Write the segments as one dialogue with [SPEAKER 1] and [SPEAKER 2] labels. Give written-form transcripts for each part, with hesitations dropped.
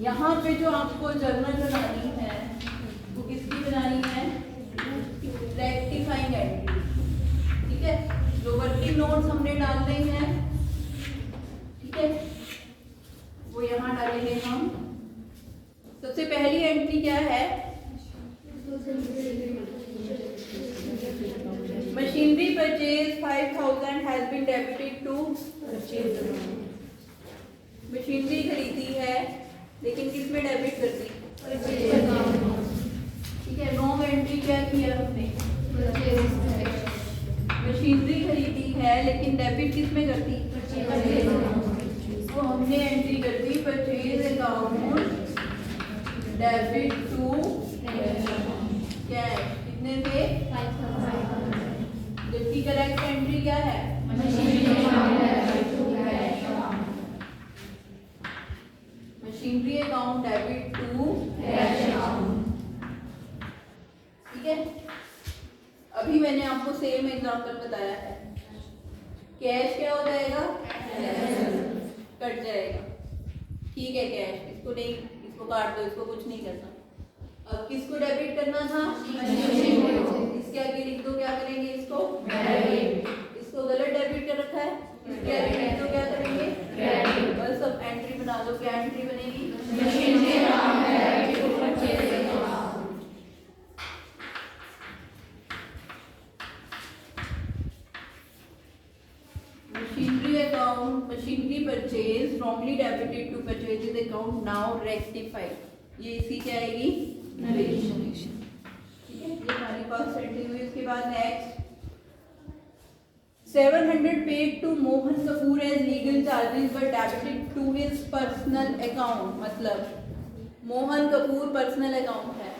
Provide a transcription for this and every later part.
[SPEAKER 1] यहाँ पे जो आपको जर्नल बनानी है वो किसकी बनानी है? Rectifying entry. ठीक है, जो वर्किंग नोट्स हमने डालने हैं, ठीक है, वो यहाँ डालेंगे हम। सबसे पहली एंट्री क्या है? Machinery purchase 5000 has been debited to. मशीनरी खरीदी है लेकिन किस में डेबिट कर दी? ठीक है, रॉन्ग एंट्री क्या किया हमने? मशीनरी खरीदी है लेकिन डेबिट किस में कर दी? तो हमने एंट्री कर दी purchase account debit to cash. कितने थे? 5000। जबकि करेक्ट एंट्री क्या है? Machinery account debit to cash account. ठीक है, अभी मैंने आपको सेम एग्जांपल बताया है। कैश क्या हो जाएगा? कट जाएगा। ठीक है, कैश इसको नहीं, इसको काट दो, इसको कुछ नहीं करना। अब किसको डेबिट करना था? इसके आगे लिख दो, क्या करेंगे? इसको इसको गलत डेबिट कर रखा है, इसके आगे लिख दो, क्या करेंगे? बस अब एंट्री बना दो। क्या एंट्री बनेगी? Machinery account, machinery purchase wrongly debited to purchases account now rectified। ये इसी क्या आएगी? नरेशन। ठीक है, ये हमारे पास एंट्री हुई। उसके बाद next 700 paid to Mohan Kapoor as legal charges were debited to his personal account। मतलब मोहन कपूर पर्सनल अकाउंट है।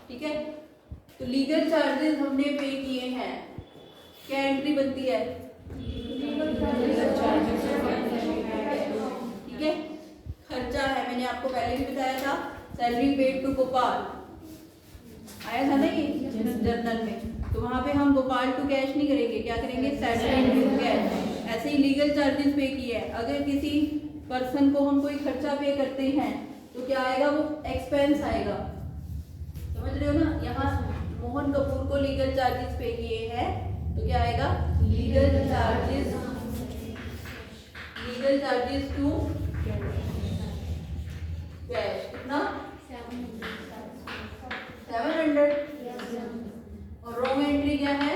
[SPEAKER 1] ठीक है, तो लीगल चार्जेस हमने पे किए हैं, क्या एंट्री बनती है? ठीक है, खर्चा है, मैंने आपको पहले भी बताया था। सैलरी पेड टू गोपाल आया था ना ये जर्नल में, तो वहां पे हम गोपाल टू कैश नहीं करेंगे, क्या करेंगे? Salary to cash. ऐसे ही लीगल चार्जेस पे किए हैं। अगर किसी पर्सन को हम कोई खर्चा पे करते हैं तो क्या आएगा? वो एक्सपेंस आएगा। समझ रहे हो ना? यहाँ मोहन कपूर को लीगल चार्जेस पे किए हैं तो क्या आएगा? Legal charges to cash. कितना? 700। और रॉन्ग एंट्री क्या है?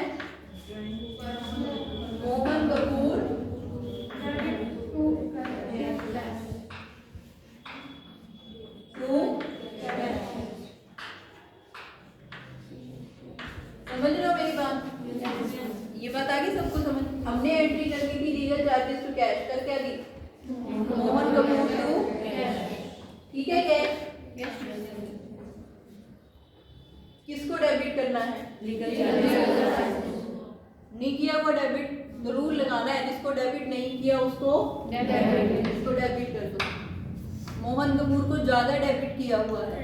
[SPEAKER 1] मोहन कपूर समझ रहे हो मेरी बात? ये बात आ गई सबको समझ? हमने एंट्री कर दी थी लीगल चार्जेस टू कैश, कर क्या दी? Mohan Kapoor to cash. ठीक है, कैश किसको डेबिट करना है? Legal charges. नहीं किया वो डेबिट, तो रूल लगाना है, जिसको डेबिट नहीं किया उसको डेबिट कर दो। मोहन कपूर को ज्यादा डेबिट किया हुआ है,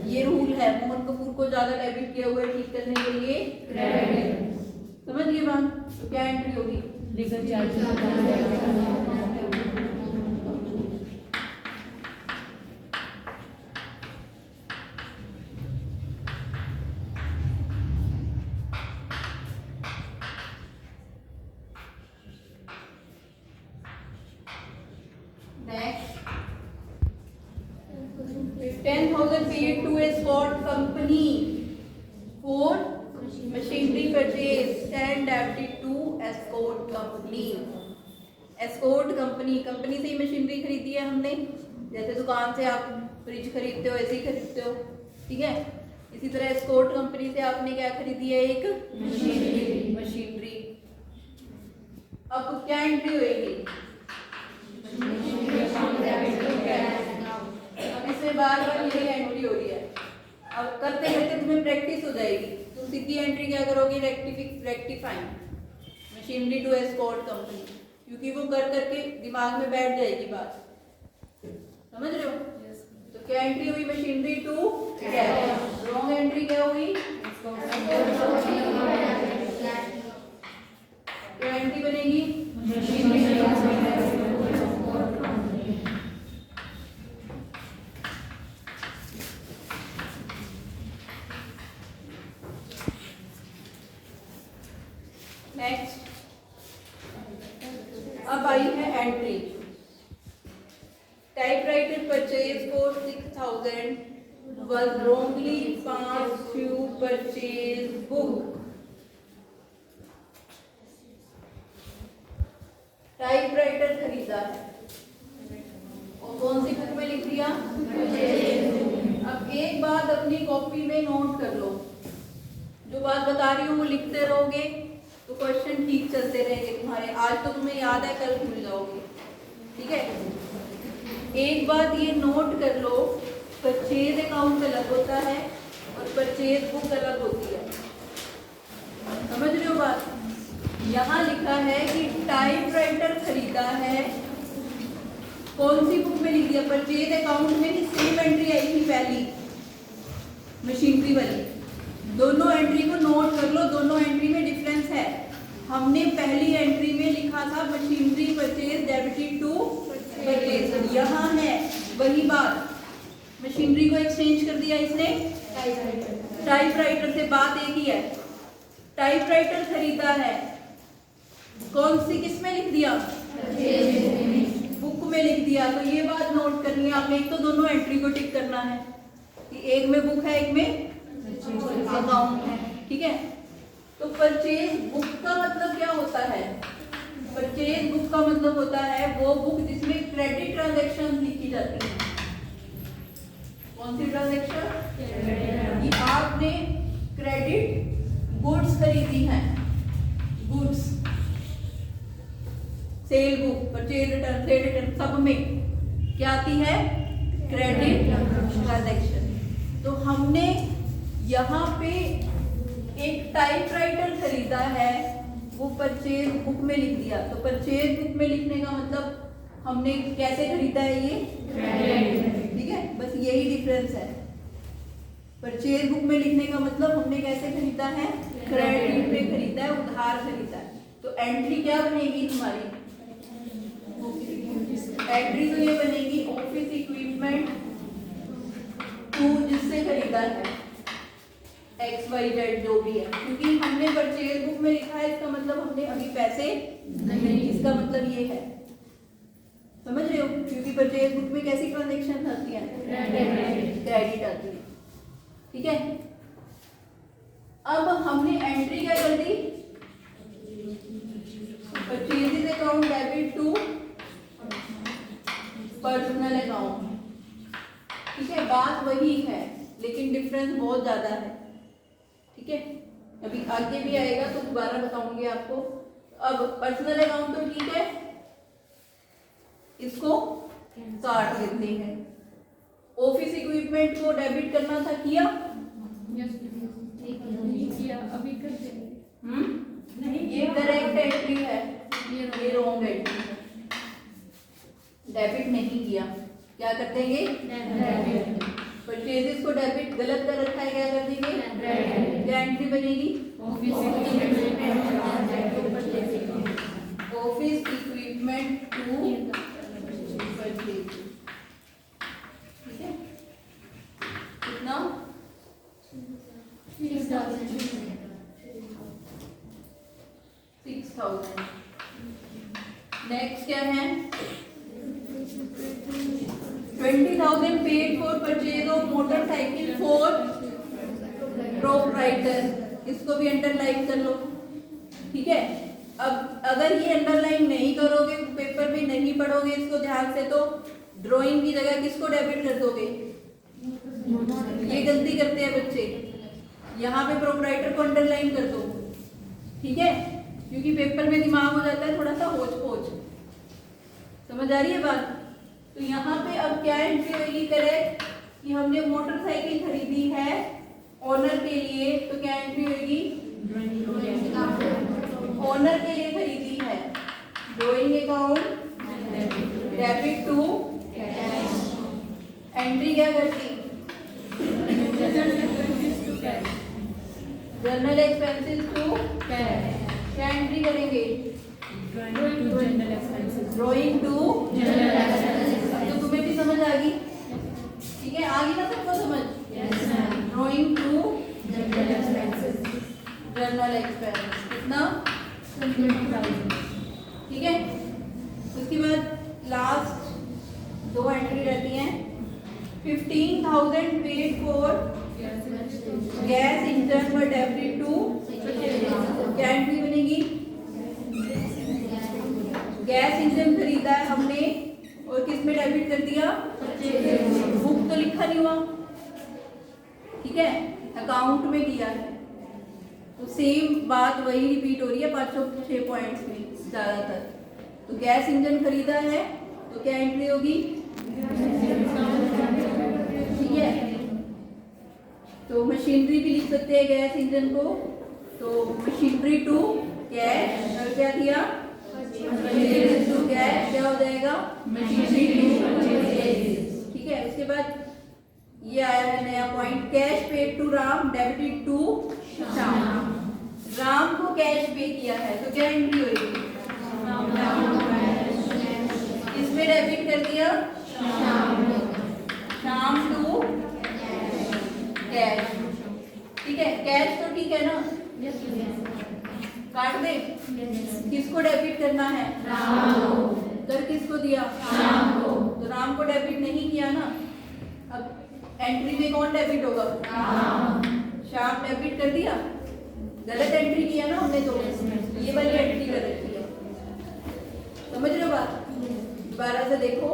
[SPEAKER 1] ये रूल है। मोहन कपूर को ज्यादा डेबिट किया हुआ है, ठीक करने के लिए समझ गए बात? तो क्या एंट्री होगी? Legal charges. Next, 10,000 paid to escort company for machinery purchase and debited to escort company। escort company, company से ही मशीनरी खरीदी है हमने। जैसे दुकान से आप फ्रिज खरीदते हो ऐसे ही खरीदते हो। ठीक है, इसी तरह एस्कॉर्ट कंपनी से आपने क्या खरीदी है? एक मशीनरी। अब क्या एंट्री होगी? अब इसमें बार बार यही एंट्री हो रही है। अब करते करते तुम्हें प्रैक्टिस हो जाएगी। तुम सीधी एंट्री क्या करोगे? Rectifying machinery to escort company, क्योंकि वो कर करके दिमाग में बैठ जाएगी बात। समझ रहे हो? तो क्या एंट्री हुई? Machinery to cash. Wrong entry क्या हुई? क्या एंट्री बनेगी? नेक्स्ट अब आई है entry. Typewriter purchase for 6000 was wrongly passed to purchase book। Typewriter खरीदा है और कौन सी बुक में लिख दिया? अब एक बात अपनी कॉपी में नोट कर लो, जो बात बता रही हूँ वो लिखते रहोगे तो क्वेश्चन ठीक चलते रहेंगे तुम्हारे। आज तो तुम्हें याद है, कल भूल जाओगे, ठीक है। एक बात ये नोट कर लो, परचेज अकाउंट अलग होता है और परचेज बुक अलग होती है। समझ रहे हो बात? यहाँ लिखा है कि टाइपराइटर खरीदा है, कौन सी बुक में लिख दिया? परचेज अकाउंट में ही सेम एंट्री आई थी पहली, मशीनरी वाली। दोनों एंट्री को नोट कर लो, दोनों एंट्री में डिफरेंस है। हमने पहली एंट्री में लिखा था machinery purchase debited to purchase, यहाँ है वही बात, मशीनरी को एक्सचेंज कर दिया इसने टाइपराइटर से। बात एक ही है, टाइपराइटर खरीदा है, कौन सी किस में लिख दिया? बुक में लिख दिया। तो ये बात नोट करनी है आपने। एक तो दोनों एंट्री को टिक करना है कि एक में बुक है, एक में अकाउंट है, ठीक है। तो परचेज बुक का मतलब क्या होता है? परचेज बुक का मतलब होता है वो बुक जिसमें क्रेडिट ट्रांजैक्शन लिखी जाती है। कौन सी ट्रांजैक्शन? ये आपने क्रेडिट गुड्स खरीदी है, goods, cell book, purchase return, cell return, सब में क्या आती है? Credit transaction. तो हमने यहाँ पे एक टाइपराइटर खरीदा है, वो परचेज बुक में लिख दिया। तो परचेज बुक में लिखने का मतलब हमने कैसे खरीदा है? ये क्रेडिट, ठीक है। बस यही डिफरेंस है। परचेज बुक में लिखने का मतलब हमने कैसे खरीदा है? क्रेडिट पे खरीदा है, उधार खरीदा है। तो एंट्री क्या बनेगी तुम्हारी? एंट्री तो ये बनेगी ऑफिस इक्विपमेंट टू, जिससे खरीदा है XYZ जो भी है, क्योंकि हमने परचेज बुक में लिखा है, इसका मतलब हमने अभी पैसे नहीं, इसका मतलब ये है। समझ रहे हो? क्योंकि परचेज बुक में कैसी ट्रांजैक्शन आती है? क्रेडिट आती है, ठीक है। अब हमने एंट्री क्या कर दी? Purchase account debit to personal account, ठीक है। बात वही है लेकिन डिफरेंस बहुत ज्यादा है, ठीक है। अभी आगे भी आएगा तो दोबारा बताऊंगी आपको। अब पर्सनल अकाउंट तो ठीक है, इसको काट देते हैं। ऑफिस इक्विपमेंट को डेबिट करना था, किया?
[SPEAKER 2] अभी कर
[SPEAKER 1] नहीं, ये करेक्ट एंट्री है, ये रॉन्ग एंट्री है। डेबिट नहीं किया, क्या कर देंगे? परचेजेस को डेबिट गलत कर रखा है, क्या कर देंगे? क्या एंट्री बनेगी? ऑफिस इक्विपमेंट टू परचेज, ठीक है। कितना? 6000। नेक्स्ट क्या है? 20,000 paid for purchase of motorcycle for proprietor. इसको भी अंडरलाइन कर लो, ठीक है। अब अगर ये अंडरलाइन नहीं करोगे, पेपर में नहीं पढ़ोगे इसको ध्यान से, तो ड्राइंग की जगह किसको डेबिट कर दोगे? ये गलती करते हैं बच्चे, यहाँ पे प्रोप्राइटर को अंडरलाइन कर दो, ठीक है। क्योंकि पेपर में दिमाग हो जाता है थोड़ा सा होच पोच। समझ आ रही है बात? तो यहाँ पे अब क्या एंट्री होगी करेक्ट कि हमने मोटरसाइकिल खरीदी है ओनर के लिए, तो क्या एंट्री होगी? ओनर के लिए खरीदी है, drawing account debit to entry क्या करती? जनरल एक्सपेंसेस टू क्या एंट्री करेंगे? Drawing to general expenses. अब तो तुम्हें भी समझ आ गई, ठीक है। आ गई ना सबको समझ? Drawing to general expenses, general expense कितना? ठीक है। उसके बाद लास्ट 2 एंट्री रहती हैं। 15,000 paid for gas engine but every 2, क्या एंट्री बनेगी? गैस इंजन खरीदा है हमने और किस में डेबिट कर दिया? बुक तो लिखा नहीं हुआ, ठीक है, अकाउंट में किया है। तो सेम बात वही रिपीट हो रही है 506 पॉइंट्स में ज्यादातर। तो गैस इंजन खरीदा है तो क्या एंट्री होगी? ठीक है। तो मशीनरी भी लिख सकते हैं गैस इंजन को, तो मशीनरी टू कैश, और क्या दिया? मशीनरी टू कैश, क्या हो जाएगा? Machinery to. ठीक है। उसके बाद ये आया है नया point, cash paid to Ram debited to Shyam. Ram को कैश पे किया है तो क्या एंट्री होगी? इसमें डेबिट कर दिया श्याम टू कैश। ठीक है, कैश तो ठीक है ना, काट दे। किसको डेबिट करना है? राम को। कर किसको दिया? श्याम को। तो राम को डेबिट नहीं किया ना, अब एंट्री में कौन डेबिट होगा? श्याम डेबिट कर दिया, गलत एंट्री किया ना हमने, तो ये वाली एंट्री कर रखी है। समझ रहे हो बात? दोबारा से देखो,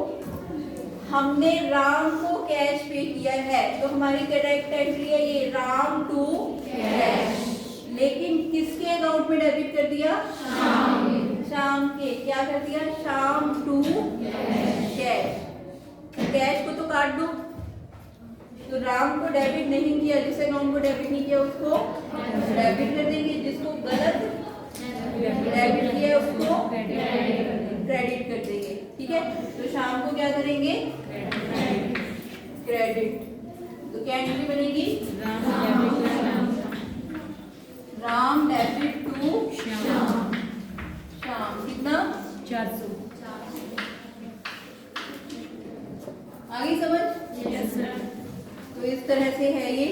[SPEAKER 1] हमने राम को कैश पे किया है तो हमारी करेक्ट एंट्री है ये, राम टू कैश। लेकिन किसके अकाउंट में डेबिट कर दिया? श्याम के। क्या कर दिया? Shyam to cash. कैश को तो काट दो, तो राम को डेबिट नहीं किया, जिस अकाउंट को डेबिट नहीं किया उसको डेबिट कर देंगे, जिसको गलत डेबिट किया उसको क्रेडिट कर देंगे। ठीक है। तो शाम को क्या करेंगे? क्रेडिट। तो क्या एंट्री बनेगी? Ram debit to Shyam. कितना?
[SPEAKER 2] 400।
[SPEAKER 1] आगे समझ?
[SPEAKER 2] Yes sir.
[SPEAKER 1] तो इस तरह से है ये